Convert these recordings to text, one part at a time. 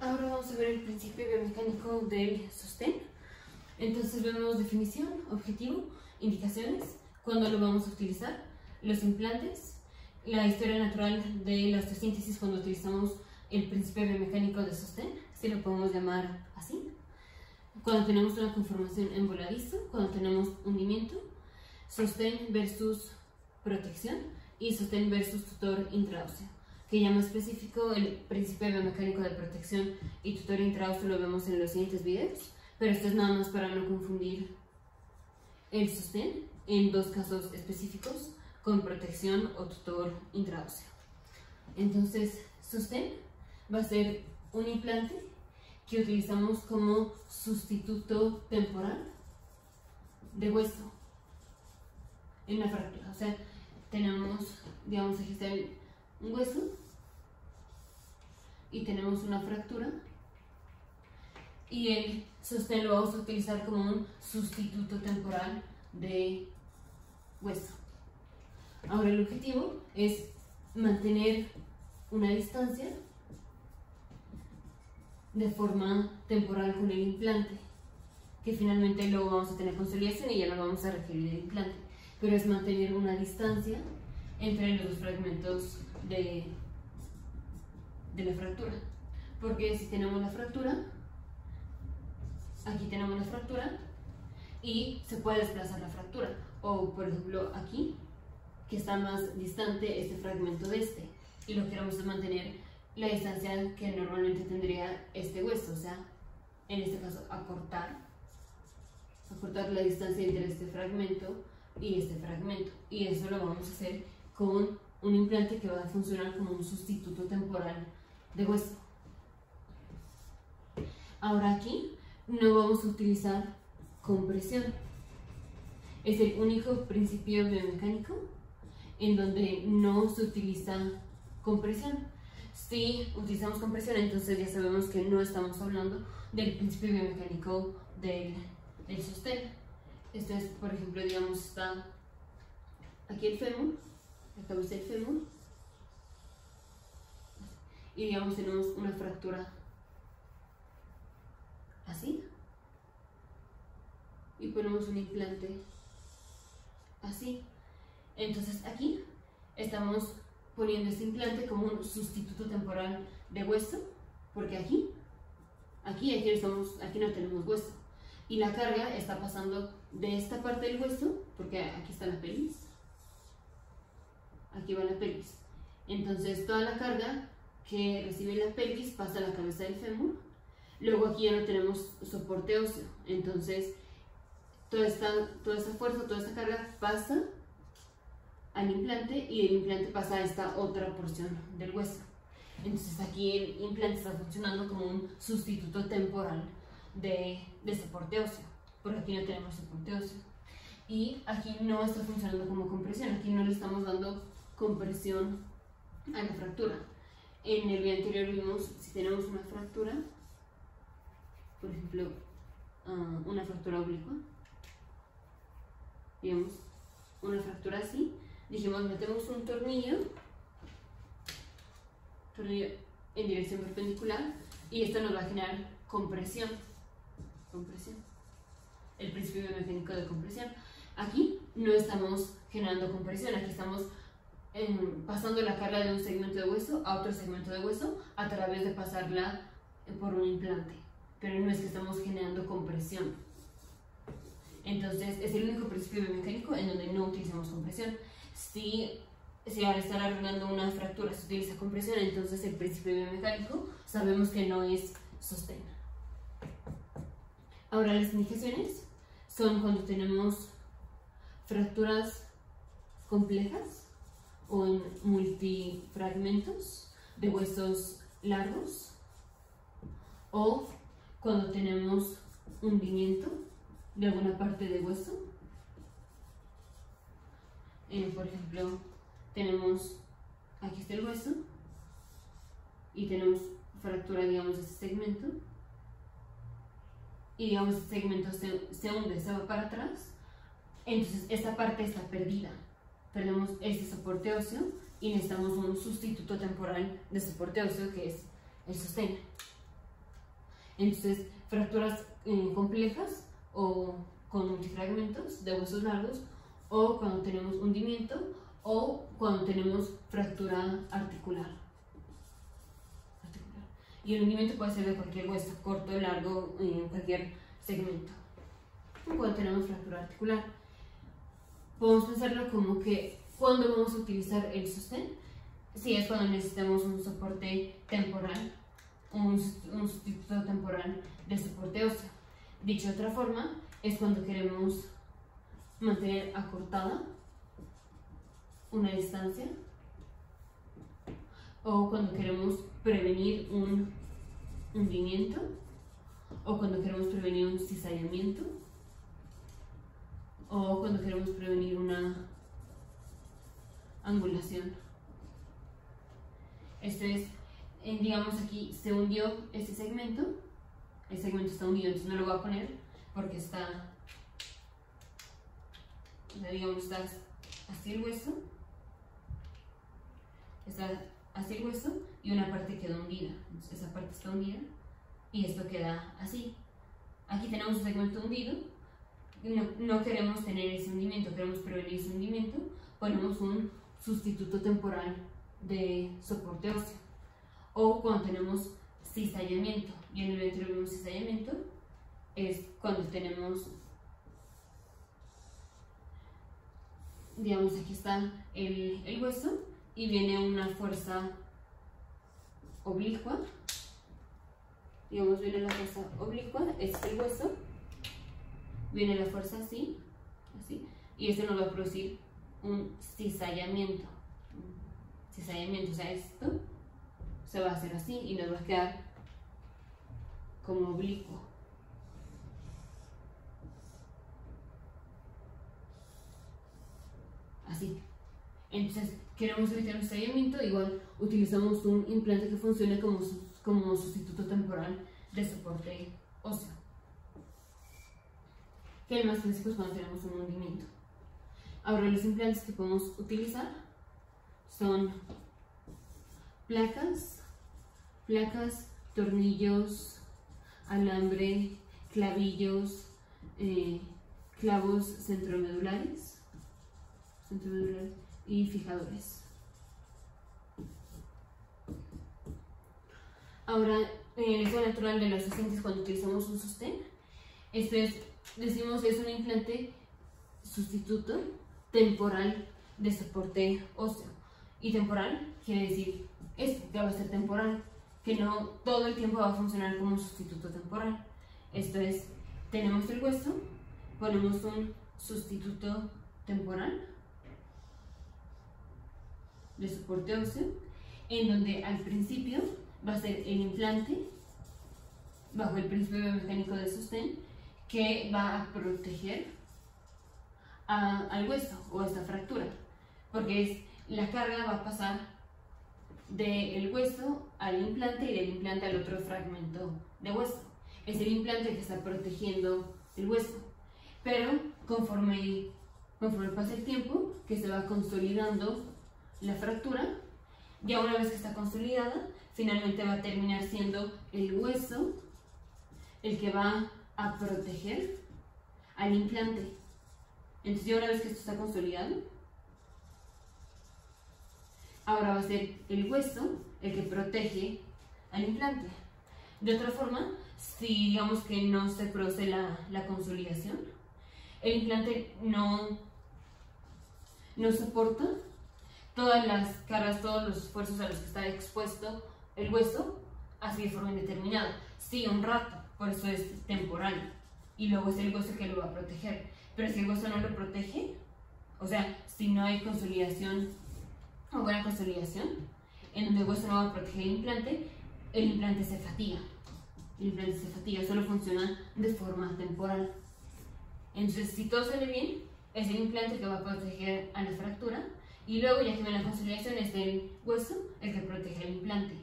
Ahora vamos a ver el principio biomecánico del sostén. Entonces vemos definición, objetivo, indicaciones, cuándo lo vamos a utilizar, los implantes, la historia natural de la osteosíntesis cuando utilizamos el principio biomecánico de sostén, si lo podemos llamar así, cuando tenemos una conformación en voladizo, cuando tenemos hundimiento, sostén versus protección y sostén versus tutor intraóseo. Que ya más específico, el principio biomecánico de protección y tutor intraóseo lo vemos en los siguientes videos, pero esto es nada más para no confundir el sostén en dos casos específicos con protección o tutor intraóseo. Entonces, sostén va a ser un implante que utilizamos como sustituto temporal de hueso en una fractura. O sea, tenemos, digamos, aquí está un hueso y tenemos una fractura y el sostén lo vamos a utilizar como un sustituto temporal de hueso. Ahora el objetivo es mantener una distancia de forma temporal con el implante, que finalmente lo vamos a tener consolidación y ya no vamos a requerir el implante, pero es mantener una distancia entre los dos fragmentos de la fractura, porque si tenemos la fractura, aquí tenemos la fractura y se puede desplazar la fractura, o por ejemplo aquí, que está más distante este fragmento de este, y lo que queremos es mantener la distancia que normalmente tendría este hueso, o sea, en este caso acortar la distancia entre este fragmento y este fragmento, y eso lo vamos a hacer con un implante que va a funcionar como un sustituto temporal de hueso. Ahora aquí no vamos a utilizar compresión. Es el único principio biomecánico en donde no se utiliza compresión. Si utilizamos compresión, entonces ya sabemos que no estamos hablando del principio biomecánico del sostén. Esto es, por ejemplo, digamos, está aquí el fémur, la cabeza del fémur, y digamos tenemos una fractura así, y ponemos un implante así. Entonces aquí estamos poniendo este implante como un sustituto temporal de hueso, porque aquí no tenemos hueso, y la carga está pasando de esta parte del hueso, porque aquí está la pelvis, aquí va la pelvis, entonces toda la carga que recibe la pelvis pasa a la cabeza del fémur. Luego aquí ya no tenemos soporte óseo, entonces toda esta fuerza, toda esta carga pasa al implante y el implante pasa a esta otra porción del hueso. Entonces aquí el implante está funcionando como un sustituto temporal de soporte óseo, porque aquí no tenemos soporte óseo. Y aquí no está funcionando como compresión, aquí no le estamos dando compresión a la fractura. En el video anterior vimos si tenemos una fractura, por ejemplo, una fractura oblicua, digamos, una fractura así, dijimos metemos un tornillo en dirección perpendicular y esto nos va a generar compresión, el principio biomecánico de compresión. Aquí no estamos generando compresión, aquí estamos pasando la carga de un segmento de hueso a otro segmento de hueso a través de pasarla por un implante, pero no es que estamos generando compresión. Entonces es el único principio biomecánico en donde no utilizamos compresión. Si al estar arreglando una fractura se utiliza compresión, entonces el principio biomecánico sabemos que no es sostén. Ahora las indicaciones son cuando tenemos fracturas complejas o en multifragmentos de huesos largos, o cuando tenemos hundimiento de alguna parte de hueso. Por ejemplo, tenemos, aquí está el hueso y tenemos fractura, digamos, de este segmento, y digamos este segmento se hunde, se va para atrás, entonces esta parte está perdida, perdemos este soporte óseo y necesitamos un sustituto temporal de soporte óseo que es el sostén. Entonces, fracturas complejas o con multifragmentos de huesos largos, o cuando tenemos hundimiento, o cuando tenemos fractura articular. Y el hundimiento puede ser de cualquier hueso, corto, largo, en cualquier segmento. Cuando tenemos fractura articular, podemos pensarlo como que cuando vamos a utilizar el sostén, si es cuando necesitamos un soporte temporal, un sustituto temporal de soporte óseo. Dicho de otra forma, es cuando queremos mantener acortada una distancia, o cuando queremos prevenir un hundimiento, o cuando queremos prevenir un cizallamiento, o cuando queremos prevenir una angulación. Esto es, digamos aquí se hundió este segmento, el segmento está hundido, entonces no lo voy a poner porque está, digamos, está así el hueso, está así el hueso y una parte quedó hundida, entonces esa parte está hundida y esto queda así. Aquí tenemos un segmento hundido, no queremos tener ese hundimiento, queremos prevenir ese hundimiento, ponemos un sustituto temporal de soporte óseo. O cuando tenemos cizallamiento, y en el vientre vemos cizallamiento, es cuando tenemos, digamos, aquí está el hueso y viene una fuerza oblicua, digamos, viene la fuerza oblicua, este es el hueso, viene la fuerza así, así, y esto nos va a producir un cizallamiento. Cizallamiento, o sea, esto se va a hacer así y nos va a quedar como oblicuo. Así. Entonces, queremos evitar un cizallamiento, igual utilizamos un implante que funcione como sustituto temporal de soporte óseo. Que es más clásico es cuando tenemos un hundimiento. Ahora, los implantes que podemos utilizar son placas, tornillos, alambre, clavillos, clavos centromedulares y fijadores. Ahora, en el estado natural de los sostén, cuando utilizamos un sostén, esto es, decimos, es un implante sustituto temporal de soporte óseo. Y temporal quiere decir esto, que va a ser temporal, que no todo el tiempo va a funcionar como sustituto temporal. Esto es, tenemos el hueso, ponemos un sustituto temporal de soporte óseo, en donde al principio va a ser el implante, bajo el principio biomecánico de sostén, que va a proteger al hueso o a esta fractura, porque la carga va a pasar del hueso al implante y del implante al otro fragmento de hueso. Es el implante que está protegiendo el hueso, pero conforme pasa el tiempo, que se va consolidando la fractura, ya una vez que está consolidada, finalmente va a terminar siendo el hueso el que va a proteger al implante. Entonces, ya una vez que esto está consolidado, ahora va a ser el hueso el que protege al implante. De otra forma, si digamos que no se produce la consolidación, el implante no soporta todas las cargas, todos los esfuerzos a los que está expuesto el hueso, así de forma indeterminada. Sí, un rato, por eso es temporal, y luego es el hueso que lo va a proteger. Pero si el hueso no lo protege, o sea, si no hay consolidación o buena consolidación, en donde el hueso no va a proteger el implante se fatiga. El implante se fatiga, solo funciona de forma temporal. Entonces, si todo sale bien, es el implante que va a proteger a la fractura, y luego, ya que viene la consolidación, es el hueso el que protege el implante.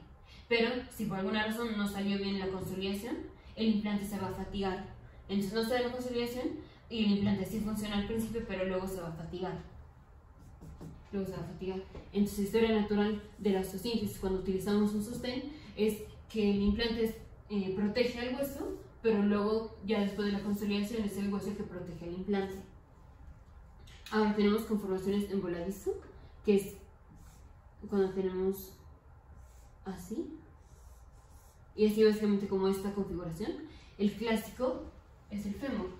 Pero si por alguna razón no salió bien la consolidación, el implante se va a fatigar. Entonces no sale la consolidación y el implante sí funciona al principio, pero luego se va a fatigar. Entonces, la historia natural de la osteosíntesis cuando utilizamos un sostén es que el implante protege al hueso, pero luego ya después de la consolidación es el hueso el que protege al implante. Ahora tenemos conformaciones en voladizo, que es cuando tenemos así, y así básicamente como esta configuración. El clásico es el fémur.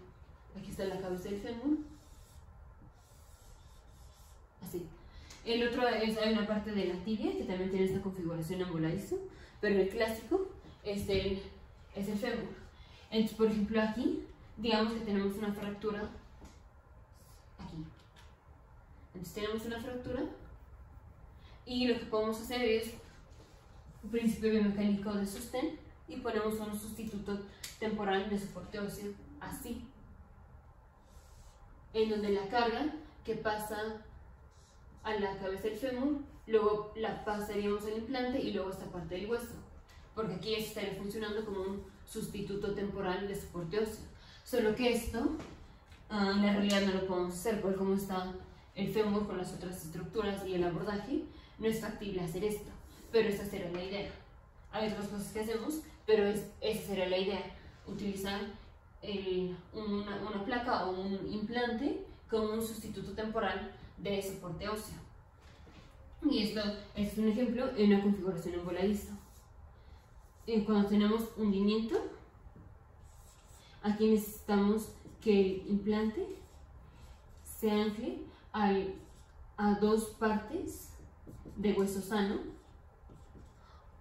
Aquí está la cabeza del fémur. Así. El otro es, hay una parte de la tibia que también tiene esta configuración en voladizo, pero el clásico es el fémur. Entonces, por ejemplo, aquí, digamos que tenemos una fractura aquí. Entonces tenemos una fractura y lo que podemos hacer es un principio biomecánico de sostén y ponemos un sustituto temporal de soporte óseo así, en donde la carga que pasa a la cabeza del fémur, luego la pasaríamos al implante y luego esta parte del hueso, porque aquí estaría funcionando como un sustituto temporal de soporte óseo. Solo que esto en la realidad no lo podemos hacer, porque como está el fémur con las otras estructuras y el abordaje, no es factible hacer esto, pero esa será la idea. Hay otras cosas que hacemos, pero esa será la idea, utilizar una placa o un implante como un sustituto temporal de soporte óseo. Y esto es un ejemplo en una configuración en voladizo. Cuando tenemos hundimiento, aquí necesitamos que el implante se ancle a dos partes de hueso sano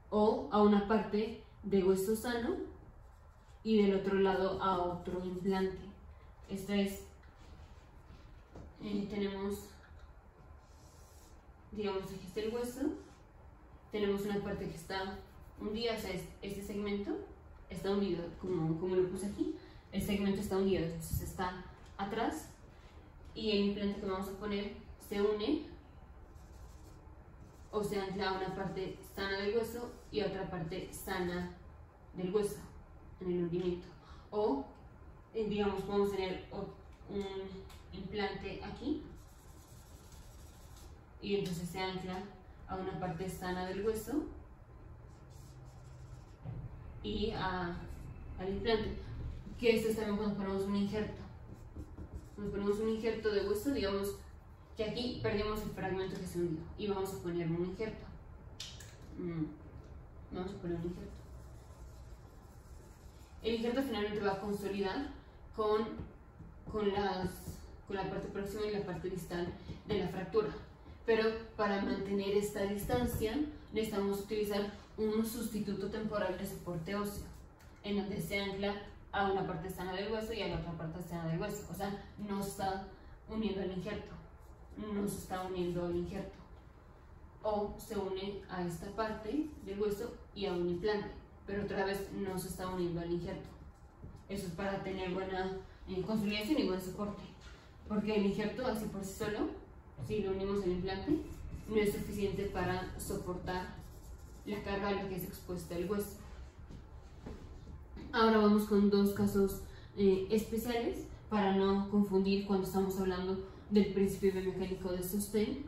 o a una parte de hueso sano y del otro lado a otro implante. Esta es, tenemos, digamos, aquí está el hueso, tenemos una parte que está hundida, o sea, este segmento está hundido, como lo puse aquí, el segmento está hundido, entonces está atrás y el implante que vamos a poner se une o se ancla a una parte sana del hueso y a otra parte sana del hueso en el hundimiento. O, digamos, podemos tener un implante aquí y entonces se ancla a una parte sana del hueso y al implante, que esto es también cuando ponemos un injerto. Nos ponemos un injerto de hueso, digamos que aquí perdimos el fragmento que se hundió y vamos a poner un injerto. Vamos a poner un injerto. El injerto finalmente va a consolidar con la parte próxima y la parte distal de la fractura. Pero para mantener esta distancia necesitamos utilizar un sustituto temporal de soporte óseo, en donde se ancla a una parte sana del hueso y a la otra parte sana del hueso. O sea, no está uniendo al injerto, no se está uniendo al injerto. O se une a esta parte del hueso y a un implante, pero otra vez no se está uniendo al injerto. Eso es para tener buena consolidación y buen soporte, porque el injerto así por sí solo, si lo unimos al implante, no es suficiente para soportar la carga a la que es expuesta el hueso. Ahora vamos con dos casos especiales para no confundir cuando estamos hablando del principio biomecánico de sostén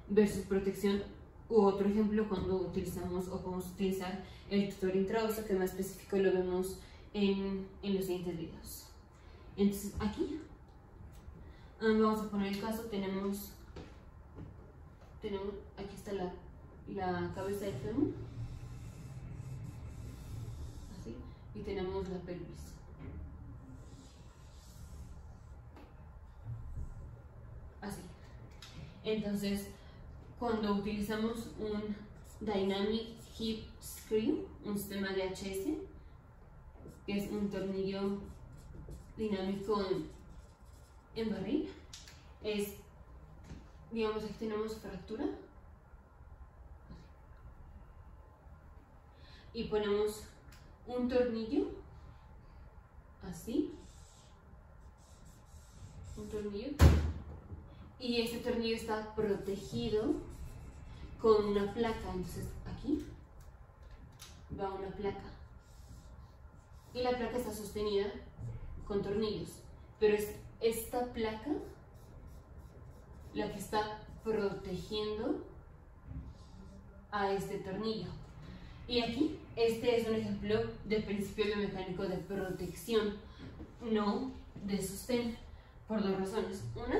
versus protección, u otro ejemplo cuando utilizamos o podemos utilizar el tutor intraóseo, que más específico lo vemos en los siguientes videos. Entonces aquí vamos a poner el caso, tenemos aquí está la cabeza del fémur, así, y tenemos la pelvis. Así. Entonces, cuando utilizamos un Dynamic Hip Screw, un sistema de HS, que es un tornillo dinámico en barril, digamos, aquí tenemos fractura y ponemos un tornillo así, un tornillo, y este tornillo está protegido con una placa. Entonces aquí va una placa y la placa está sostenida con tornillos, pero es esta placa la que está protegiendo a este tornillo. Y aquí, este es un ejemplo del principio biomecánico de protección, no de sostén, por dos razones. Una,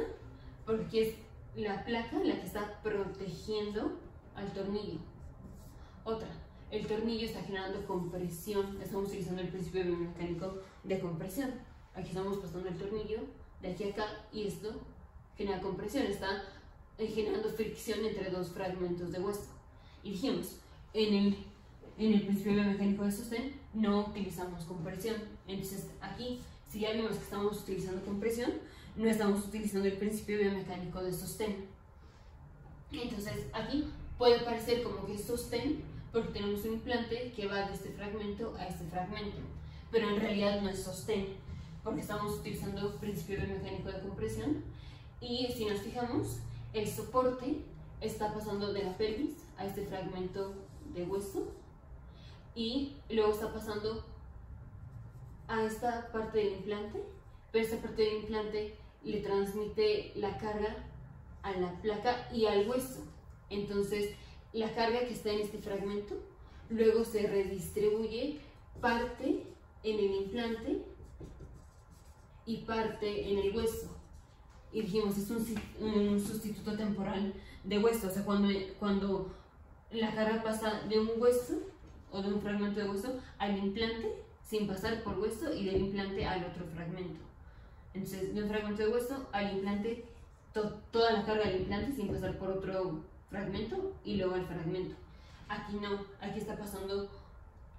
porque es la placa la que está protegiendo al tornillo. Otra, el tornillo está generando compresión, estamos utilizando el principio biomecánico de compresión. Aquí estamos pasando el tornillo de aquí a acá y esto genera compresión, está generando fricción entre dos fragmentos de hueso. Y dijimos, en el principio biomecánico de sostén no utilizamos compresión. Entonces aquí, si ya vimos que estamos utilizando compresión, no estamos utilizando el principio biomecánico de sostén. Entonces aquí puede parecer como que es sostén porque tenemos un implante que va de este fragmento a este fragmento, pero en realidad no es sostén porque estamos utilizando principio biomecánico de compresión. Y si nos fijamos, el soporte está pasando de la pelvis a este fragmento de hueso y luego está pasando a esta parte del implante, pero esta parte del implante le transmite la carga a la placa y al hueso. Entonces la carga que está en este fragmento luego se redistribuye parte en el implante y parte en el hueso. Y dijimos, es un sustituto temporal de hueso, o sea, cuando la carga pasa de un hueso o de un fragmento de hueso al implante sin pasar por hueso y del implante al otro fragmento. Entonces, de un fragmento de hueso al implante, toda la carga del implante sin pasar por otro fragmento y luego al fragmento. Aquí no, aquí está pasando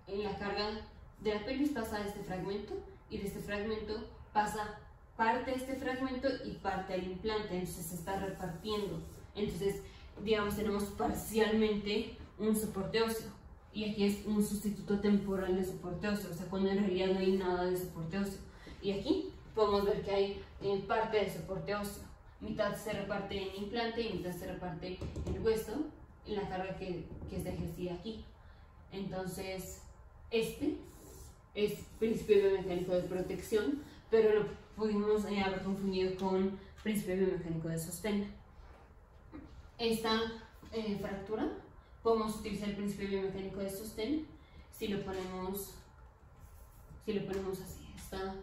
la carga de la pelvis, pasa a este fragmento y de este fragmento pasa parte de este fragmento y parte al implante, entonces se está repartiendo. Entonces, digamos, tenemos parcialmente un soporte óseo y aquí es un sustituto temporal de soporte óseo, o sea, cuando en realidad no hay nada de soporte óseo. Y aquí podemos ver que hay parte de soporte óseo, mitad se reparte en implante y mitad se reparte en hueso, en la carga que se ejercía aquí. Entonces, este es principio biomecánico de protección, pero lo pudimos haber confundido con principio biomecánico de sostén. Esta fractura podemos utilizar el principio biomecánico de sostén si lo ponemos así. Está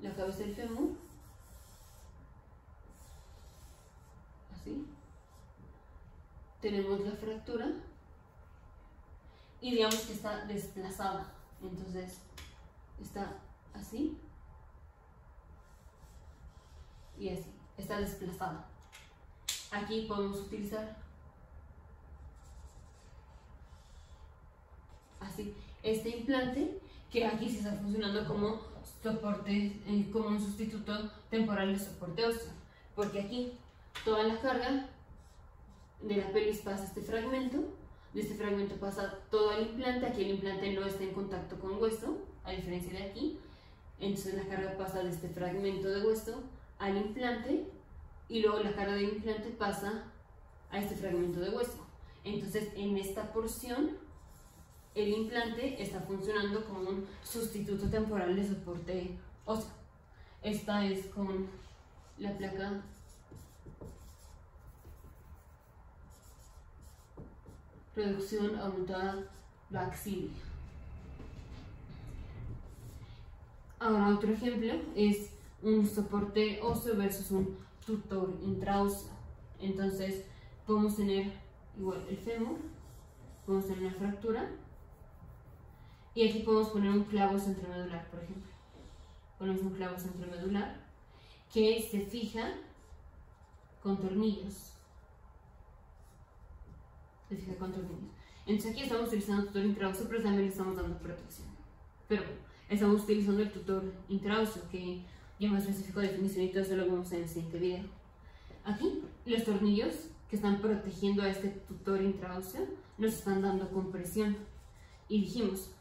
la cabeza del fémur, así. Tenemos la fractura y digamos que está desplazada, entonces está así y así, está desplazada. Aquí podemos utilizar así este implante, que aquí sí está funcionando como soporte, como un sustituto temporal de soporte óseo, porque aquí toda la carga de la pelvis pasa a este fragmento, de este fragmento pasa todo el implante, aquí el implante no está en contacto con hueso, a diferencia de aquí, entonces la carga pasa de este fragmento de hueso al implante y luego la carga del implante pasa a este fragmento de hueso. Entonces en esta porción el implante está funcionando como un sustituto temporal de soporte óseo. Esta es con la placa reducción aumentada Baxilli. Ahora otro ejemplo es un soporte óseo versus un tutor intraóseo. Entonces podemos tener igual el fémur, podemos tener una fractura y aquí podemos poner un clavo centromedular, por ejemplo. Ponemos un clavo centromedular que se fija con tornillos. Entonces aquí estamos utilizando tutor intraóseo, pero también le estamos dando protección. Pero estamos utilizando el tutor intraóseo, que ya más específico definición y todo eso lo vemos en el siguiente video. Aquí los tornillos que están protegiendo a este tutor intraóseo nos están dando compresión. Y dijimos,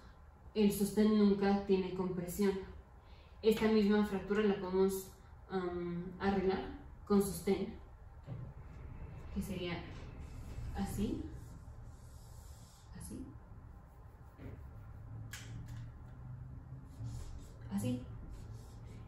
el sostén nunca tiene compresión. Esta misma fractura la podemos arreglar con sostén, que sería así. Así.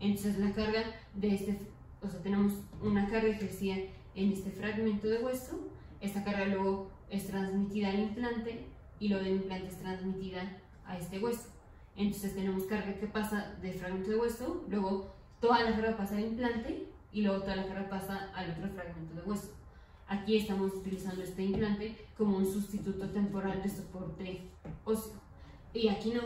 Entonces la carga de este, o sea, tenemos una carga ejercida en este fragmento de hueso, esta carga luego es transmitida al implante y luego del implante es transmitida a este hueso. Entonces tenemos carga que pasa del fragmento de hueso, luego toda la carga pasa al implante y luego toda la carga pasa al otro fragmento de hueso. Aquí estamos utilizando este implante como un sustituto temporal de soporte óseo. Y aquí no,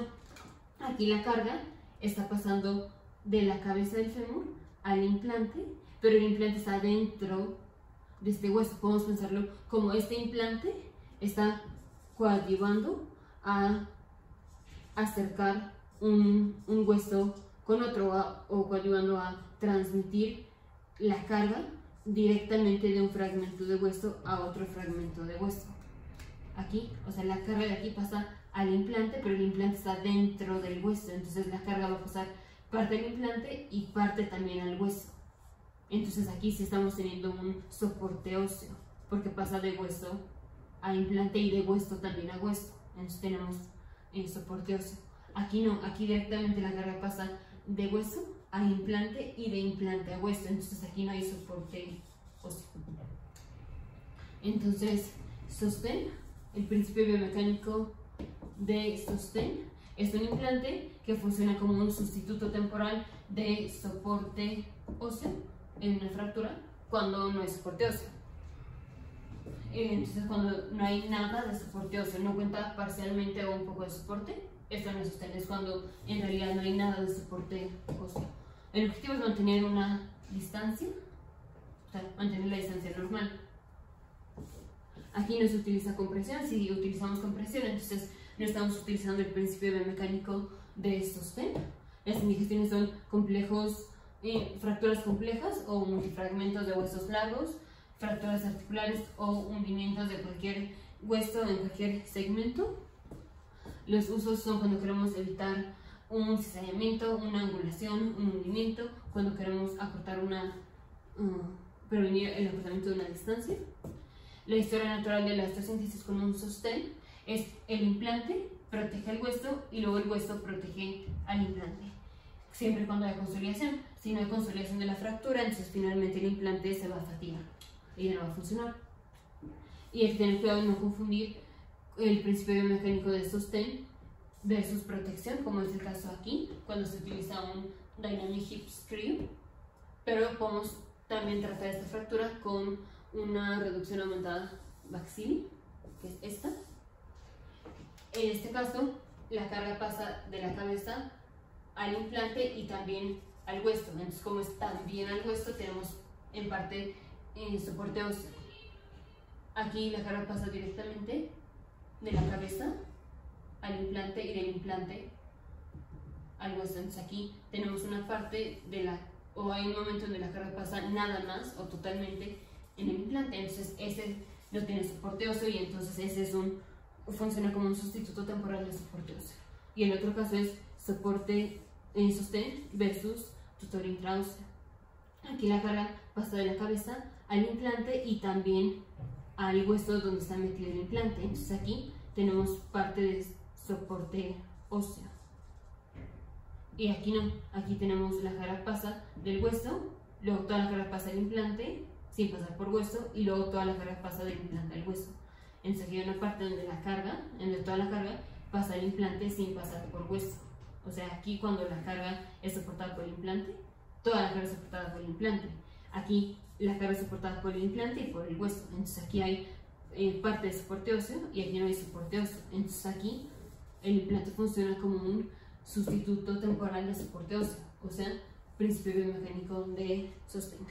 aquí la carga está pasando de la cabeza del fémur al implante, pero el implante está dentro de este hueso. Podemos pensarlo como este implante está coadyuvando a acercar un hueso con otro o coadyuvando a transmitir la carga directamente de un fragmento de hueso a otro fragmento de hueso. Aquí, o sea, la carga de aquí pasa al implante, pero el implante está dentro del hueso, entonces la carga va a pasar parte al implante y parte también al hueso. Entonces aquí sí estamos teniendo un soporte óseo, porque pasa de hueso a implante y de hueso también a hueso. Entonces tenemos soporte óseo. Aquí no, aquí directamente la carga pasa de hueso a implante y de implante a hueso, entonces aquí no hay soporte óseo. Entonces, sostén, el principio biomecánico de sostén es un implante que funciona como un sustituto temporal de soporte óseo en una fractura cuando no hay soporte óseo. Entonces, cuando no hay nada de soporte óseo, no cuenta parcialmente o un poco de soporte, esto no es sostén, es cuando en realidad no hay nada de soporte óseo. El objetivo es mantener una distancia, o sea, mantener la distancia normal. Aquí no se utiliza compresión. Si utilizamos compresión, entonces no estamos utilizando el principio biomecánico de sostén. Las indicaciones son complejos, fracturas complejas o multifragmentos de huesos largos, fracturas articulares o hundimientos de cualquier hueso en cualquier segmento. Los usos son cuando queremos evitar un cizallamiento, una angulación, un hundimiento, cuando queremos acortar prevenir el acortamiento de una distancia. La historia natural de la osteosíntesis con un sostén es el implante protege el hueso y luego el hueso protege al implante. Siempre cuando hay consolidación. Si no hay consolidación de la fractura, entonces finalmente el implante se va a fatigar y ya no va a funcionar. Y hay que tener cuidado de no confundir el principio biomecánico de sostén versus protección, como es el caso aquí, cuando se utiliza un Dynamic Hip Screw, pero podemos también tratar esta fractura con una reducción aumentada Baxilli, que es esta. En este caso, la carga pasa de la cabeza al implante y también al hueso. Entonces, como es también al hueso, tenemos en parte soporte óseo. Aquí la carga pasa directamente de la cabeza al implante y del implante al hueso. Entonces aquí tenemos una parte o hay un momento donde la carga pasa nada más o totalmente en el implante, entonces ese no tiene soporte óseo y entonces ese funciona como un sustituto temporal de soporte óseo. Y el otro caso es soporte en sostén versus tutor intraóseo. Aquí la carga pasa de la cabeza al implante y también al hueso donde está metido el implante. Entonces aquí tenemos parte de soporte óseo. Y aquí no, aquí tenemos la carga pasa del hueso, luego toda la carga pasa al implante sin pasar por hueso y luego toda la carga pasa del implante al hueso. Entonces aquí hay una parte donde toda la carga pasa al implante sin pasar por hueso. O sea, aquí cuando la carga es soportada por el implante, toda la carga es soportada por el implante. Aquí la carga es soportada por el implante y por el hueso. Entonces aquí hay parte de soporte óseo y aquí no hay soporte óseo. Entonces aquí el implante funciona como un sustituto temporal de soporte óseo, o sea, principio biomecánico de sostén.